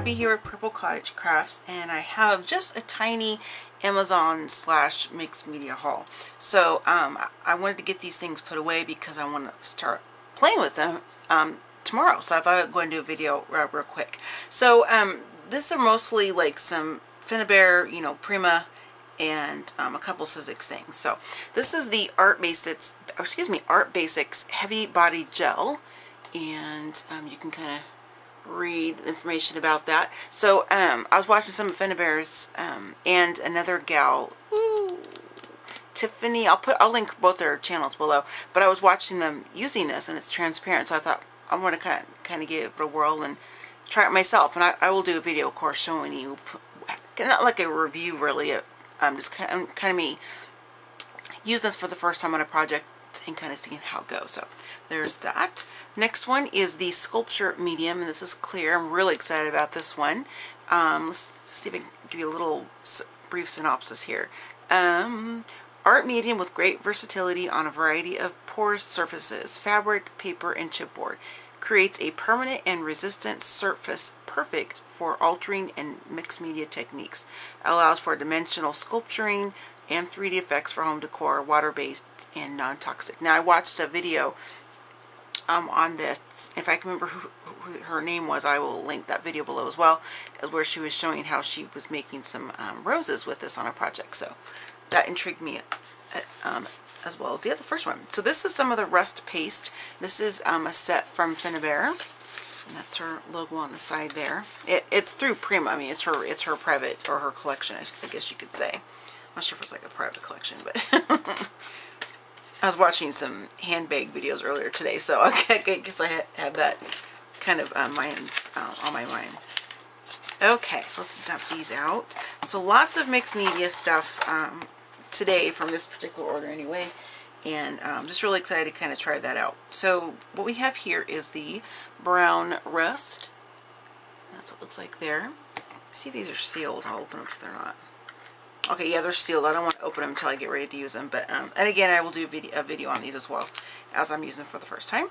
Abby here at Purple Cottage Crafts, and I have just a tiny Amazon / mixed media haul. So I wanted to get these things put away because I want to start playing with them tomorrow. So I thought I'd go and do a video real quick. So these are mostly like some Finnabair, you know, Prima, and a couple Sizzix things. So this is the Art Basics Heavy Body Gel, and you can kind of read information about that. So I was watching some of Finnabair's and another gal, Tiffany. I'll link both their channels below. But I was watching them using this, and it's transparent. So I thought I want to kind of give it a whirl and try it myself. And I will do a video, of course, showing you, not like a review really. Just kind of me using this for the first time on a project and kind of seeing how it goes. So there's that. Next one is the Sculpture Medium, and this is clear. I'm really excited about this one. Let's see if I can give you a little brief synopsis here. Art medium with great versatility on a variety of porous surfaces, fabric, paper, and chipboard. Creates a permanent and resistant surface perfect for altering and mixed media techniques. Allows for dimensional sculpturing and 3D effects for home decor, water-based and non-toxic. Now I watched a video on this. If I can remember who her name was, I will link that video below as well, as where she was showing how she was making some roses with this on a project. So that intrigued me as well as the first one. So this is some of the rust paste. This is a set from Finnabair, and that's her logo on the side there. It's through Prima. I mean, it's her private, or her collection, I guess you could say. I'm not sure if it's like a private collection, but I was watching some handbag videos earlier today, so I guess I have that kind of on my mind. Okay, so let's dump these out. So lots of mixed media stuff today from this particular order anyway, and I'm just really excited to kind of try that out. So what we have here is the brown rust. That's what it looks like there. See if these are sealed. I'll open them if they're not. Okay, yeah, they're sealed. I don't want to open them until I get ready to use them. But and again, I will do a video on these as well, as I'm using them for the first time.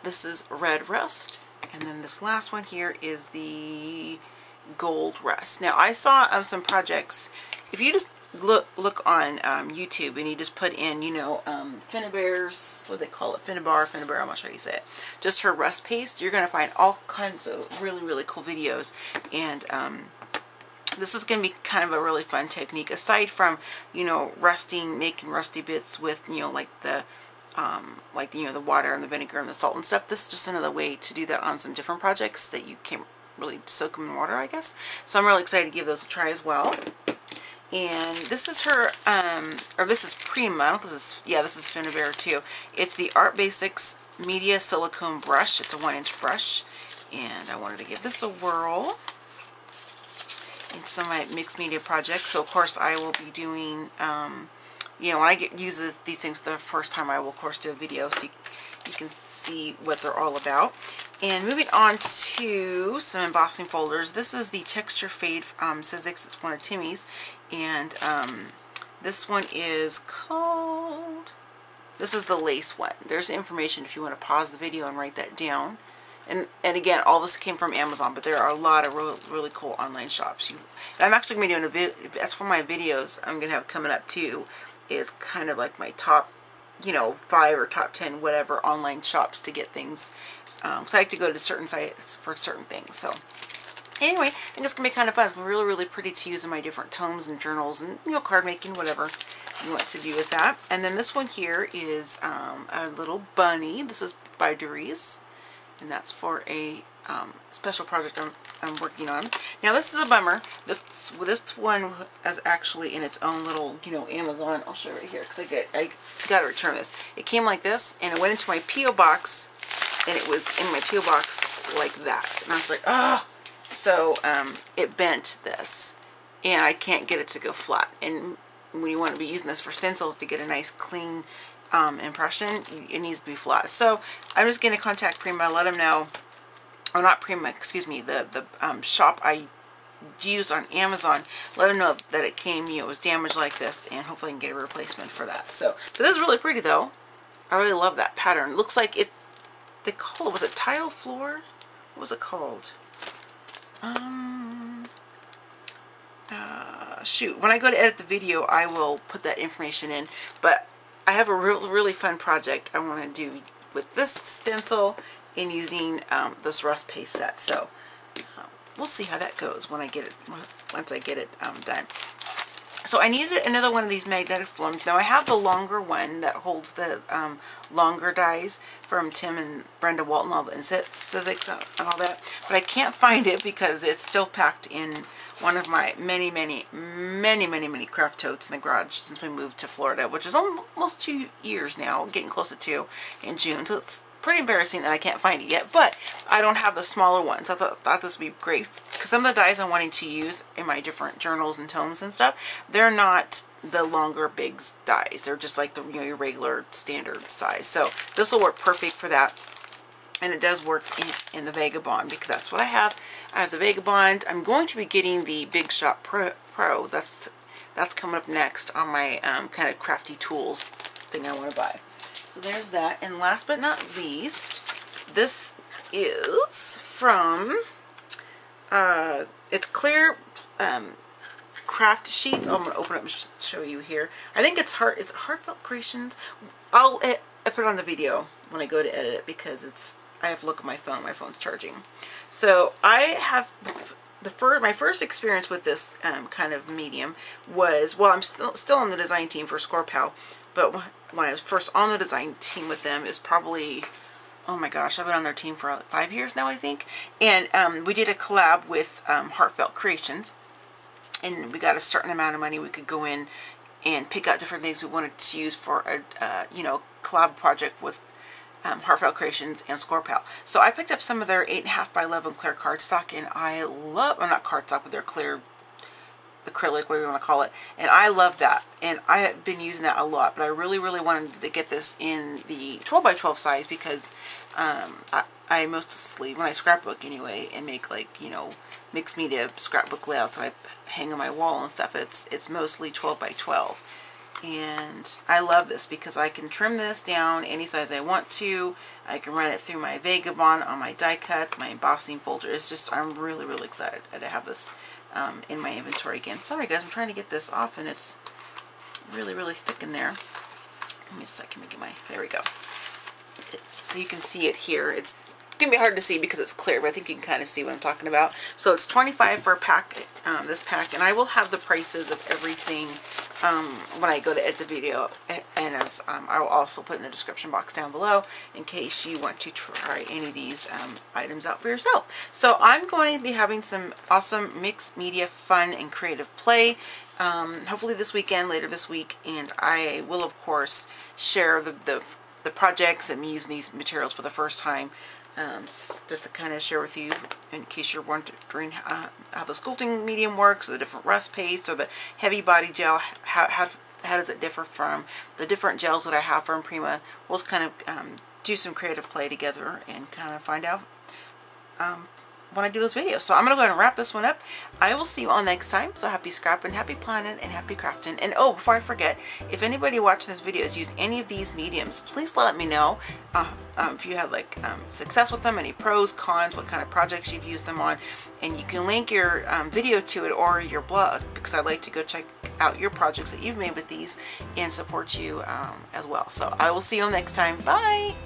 This is red rust, and then this last one here is the gold rust. Now I saw some projects. If you just look on YouTube and you just put in, you know, Finnabair's, what do they call it, Finnabair, I'm not sure how you say it, just her rust paste, you're going to find all kinds of really cool videos. And this is going to be kind of a really fun technique, aside from, you know, making rusty bits with, you know, like the you know, the water and the vinegar and the salt and stuff. This is just another way to do that on some different projects that you can't really soak them in water, I guess. So I'm really excited to give those a try as well. And this is her, or this is Prima. I don't know if this is, yeah, this is Finnabair too. It's the Art Basics Media Silicone Brush. It's a 1-inch brush, and I wanted to give this a whirl in some of my mixed media projects. So of course I will be doing, you know, when I use these things the first time, I will of course do a video so you can see what they're all about. And moving on to some embossing folders. This is the Texture Fade Sizzix. It's one of Timmy's. And this one is called, this is the lace one. There's information if you want to pause the video and write that down. And again, all this came from Amazon, but there are a lot of really cool online shops. And I'm actually going to be doing a video, that's one of my videos I'm going to have coming up too, is kind of like my top, you know, 5 or top 10, whatever, online shops to get things. So I like to go to certain sites for certain things. So anyway, I think it's going to be kind of fun. It's really pretty to use in my different tomes and journals and, you know, card making, whatever you want to do with that. And then this one here is a little bunny. This is by Doris, and that's for a special project I'm working on. Now this is a bummer. This one is actually in its own little, you know, Amazon. I'll show you right here because I got to return this. It came like this, and it went into my P.O. box, and it was in my P.O. box like that. And I was like, ah. So it bent this, and I can't get it to go flat. And when you want to be using this for stencils to get a nice clean impression, it needs to be flat. So I'm just going to contact Prima, let them know, or not Prima, excuse me, the shop I used on Amazon, let them know that it came, you know, it was damaged like this, and hopefully I can get a replacement for that. So, but this is really pretty though. I really love that pattern. It looks like it, they call it, was it tile floor? What was it called? shoot, when I go to edit the video, I will put that information in, but I have a really fun project I want to do with this stencil and using this rust paste set. So we'll see how that goes when I get it, once I get it done. So I needed another one of these magnetic films. Now I have the longer one that holds the longer dies from Tim and Brenda Walton, all the Sizzix and all that, but I can't find it because it's still packed in one of my many craft totes in the garage since we moved to Florida, which is almost 2 years now, getting close to 2 in June. So it's pretty embarrassing that I can't find it yet, but I don't have the smaller ones. I thought this would be great because some of the dies I'm wanting to use in my different journals and tomes and stuff, they're not the longer big dies. They're just like the, you know, your regular standard size. So this will work perfect for that. And it does work in the Vagabond because that's what I have. I have the Vagabond. I'm going to be getting the Big Shot Pro. That's coming up next on my kind of crafty tools thing I want to buy. So there's that. And last but not least, this is from, it's clear craft sheets. Oh, I'm going to open up and show you here. I think it's Heartfelt Creations. I'll put it on the video when I go to edit it because I have to look at my phone. My phone's charging. So I have my first experience with this kind of medium was, well, I'm still on the design team for Scorpal, but when I was first on the design team with them is probably, oh my gosh, I've been on their team for like 5 years now, I think. And we did a collab with Heartfelt Creations, and we got a certain amount of money. We could go in and pick out different things we wanted to use for a you know, collab project with Heartfelt Creations and Scorpal. So I picked up some of their 8.5 by 11 clear cardstock, and I love, well, not cardstock, but their clear acrylic, whatever you want to call it, and I love that, and I have been using that a lot, but I really wanted to get this in the 12 by 12 size because I mostly, when I scrapbook anyway, and make, like, you know, mixed media scrapbook layouts that I hang on my wall and stuff, it's mostly 12 by 12. And I love this because I can trim this down any size I want to. I can run it through my Vagabond on my die cuts, my embossing folder. It's just, I'm really excited to have this in my inventory again. Sorry guys, I'm trying to get this off and it's really sticking there. Give me a second, there we go. So you can see it here. It's going to be hard to see because it's clear, but I think you can kind of see what I'm talking about. So it's $25 for a pack, this pack, and I will have the prices of everything when I go to edit the video, and as I will also put in the description box down below in case you want to try any of these items out for yourself. So I'm going to be having some awesome mixed media fun and creative play, hopefully this weekend, later this week, and I will of course share the projects and me using these materials for the first time. Just to kind of share with you in case you're wondering how the sculpting medium works, or the different rust paste, or the heavy body gel, how does it differ from the different gels that I have from Prima. We'll just kind of do some creative play together and kind of find out when I do those videos. So I'm going to go ahead and wrap this one up. I will see you all next time. So happy scrapping, happy planning, and happy crafting. And oh, before I forget, if anybody watching this video has used any of these mediums, please let me know if you had like success with them, any pros, cons, what kind of projects you've used them on. And you can link your video to it or your blog, because I'd like to go check out your projects that you've made with these and support you as well. So I will see you all next time. Bye!